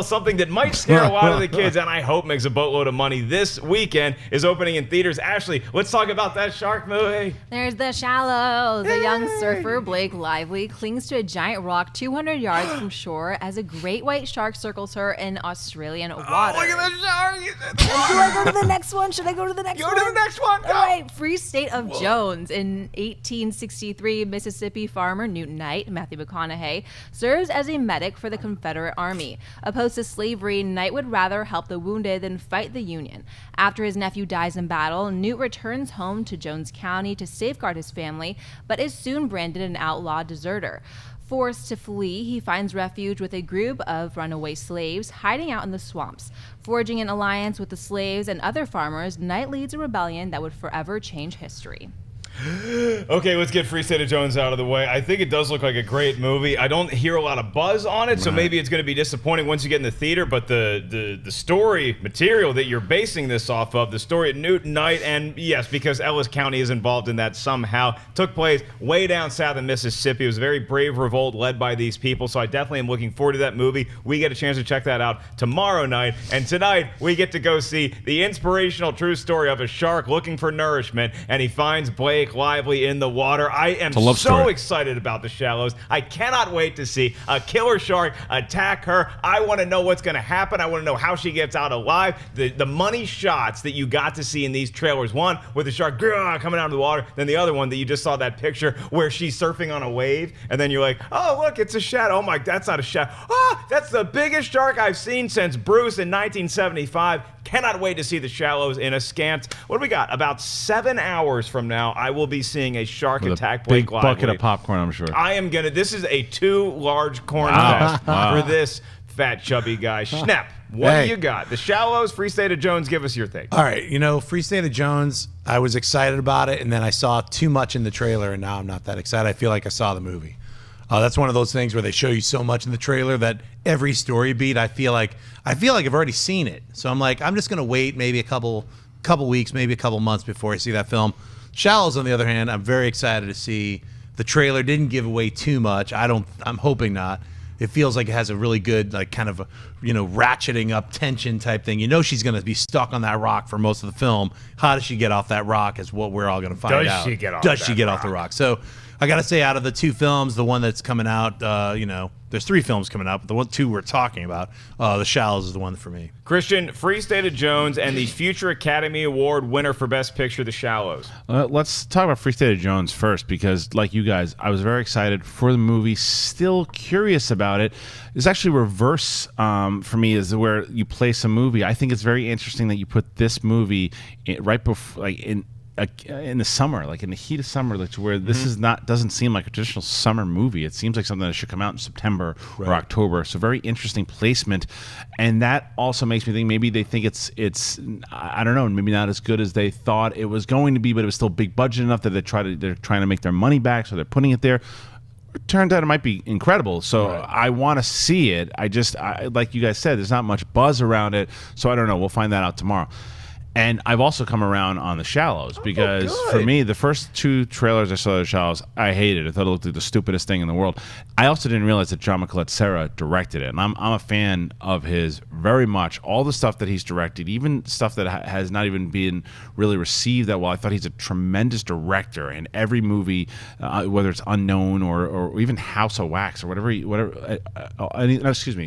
Something that might scare a lot of the kids and I hope makes a boatload of money this weekend is opening in theaters. Ashley, let's talk about that shark movie. There's The Shallows. A young surfer, Blake Lively, clings to a giant rock 200 yards from shore as a great white shark circles her in Australian waters. Oh, look at the shark. Do I go to the next one? Should I go to the next one? Go to the next one. Go. All right. Free State of Jones. In 1863, Mississippi farmer Newt Knight, Matthew McConaughey, serves as a medic for the Confederate Army. Opposed to slavery, Knight would rather help the wounded than fight the Union. After his nephew dies in battle, Newt returns home to Jones County to safeguard his family, but is soon branded an outlaw deserter. Forced to flee, he finds refuge with a group of runaway slaves hiding out in the swamps. Forging an alliance with the slaves and other farmers, Knight leads a rebellion that would forever change history. Okay, let's get Free State of Jones out of the way. I think it does look like a great movie. I don't hear a lot of buzz on it, so maybe it's going to be disappointing once you get in the theater, but the story material that you're basing this off of, the story of Newt Knight, and yes, because Ellis County is involved in that somehow, took place way down south in Mississippi. It was a very brave revolt led by these people, so I definitely am looking forward to that movie. We get a chance to check that out tomorrow night, and tonight we get to go see the inspirational true story of a shark looking for nourishment, and he finds Blake Lively in the water. I am so excited about The Shallows. I cannot wait to see a killer shark attack her. I want to know what's going to happen. I want to know how she gets out alive. The money shots that you got to see in these trailers, one with the shark coming out of the water, then the other one that you just saw that picture where she's surfing on a wave, and then you're like, oh, look, it's a shadow. Oh my, that's not a shadow. Ah, that's the biggest shark I've seen since Bruce in 1975. Cannot wait to see The Shallows in a scant, what do we got? About 7 hours from now, I will be seeing a shark attack Blake Lively. Big bucket of popcorn, I'm sure. I am gonna, this is a too large corn fest for this fat, chubby guy. Schnepp, what do you got? The Shallows, Free State of Jones, give us your take. All right, Free State of Jones, I was excited about it, and then I saw too much in the trailer, and now I'm not that excited. I feel like I saw the movie. That's one of those things where they show you so much in the trailer that every story beat, I feel like I've already seen it. So I'm like, I'm just gonna wait maybe a couple weeks, maybe a couple months before I see that film. Shallows, on the other hand, I'm very excited to see. The trailer didn't give away too much. I'm hoping not. It feels like it has a really good, like, kind of, ratcheting up tension type thing. She's going to be stuck on that rock for most of the film. How does she get off that rock is what we're all going to find out. Does she get off the rock? So I got to say, out of the two films, the one that's coming out, there's 3 films coming out, but the 2 we're talking about, The Shallows is the one for me. Christian, Free State of Jones and the future Academy Award winner for Best Picture, The Shallows. Let's talk about Free State of Jones first, because like you guys, I was very excited for the movie, still curious about it. It's actually reverse for me, is where you place a movie. I think it's very interesting that you put this movie right before, like in the summer, like in the heat of summer, like to where this doesn't seem like a traditional summer movie. It seems like something that should come out in September or October. So very interesting placement, and that also makes me think maybe they think it's I don't know, maybe not as good as they thought it was going to be, but it was still big budget enough that they're trying to make their money back, so they're putting it there. It turns out it might be incredible, so I want to see it. I like you guys said, there's not much buzz around it, so I don't know. We'll find that out tomorrow. And I've also come around on The Shallows, because for me, the first 2 trailers I saw of The Shallows, I hated. I thought it looked like the stupidest thing in the world. I also didn't realize that John Michelet directed it, and I'm a fan of his very much. All the stuff that he's directed, even stuff that has not even been really received that well. I thought he's a tremendous director, and every movie, whether it's Unknown or even House of Wax or whatever.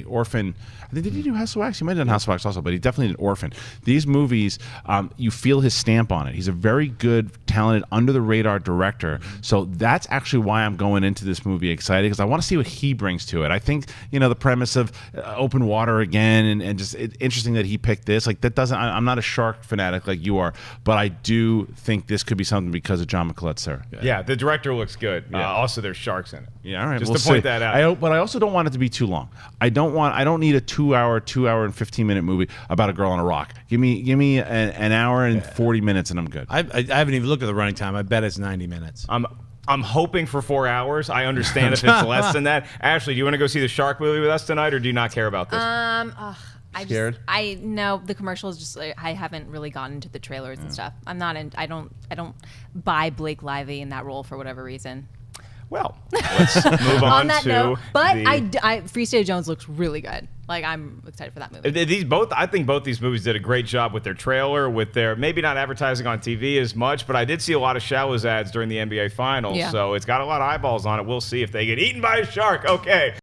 Orphan. I think, did he do House of Wax? He might have done House of Wax also, but he definitely did Orphan. These movies, you feel his stamp on it. He's a very good, talented, under-the-radar director. So that's actually why I'm going into this movie excited, because I want to see what he brings to it. I think, the premise of open water again, and just interesting that he picked this. Like, that doesn't, I'm not a shark fanatic like you are, but I do think this could be something because of John Michelet. Yeah, the director looks good. Yeah. Also, there's sharks in it. Yeah, all right. Just to point that out. But I also don't want it to be too long. I don't need a 2 hour and 15-minute movie about a girl on a rock. Give me an hour and 40 minutes, and I'm good. I haven't even looked at the running time. I bet it's 90 minutes. I'm hoping for 4 hours. I understand if it's less than that. Ashley, do you want to go see the shark movie with us tonight, or do you not care about this? Scared? I know the commercials. Just I haven't really gotten into the trailers and stuff. I'm not in. I don't buy Blake Lively in that role for whatever reason. Well, let's move on, On that to note, but the, Free State of Jones looks really good. Like, I'm excited for that movie. I think both these movies did a great job with their trailer, with their maybe not advertising on TV as much, but I did see a lot of Shallows ads during the NBA Finals, Yeah. so it's got a lot of eyeballs on it. We'll see if they get eaten by a shark. Okay.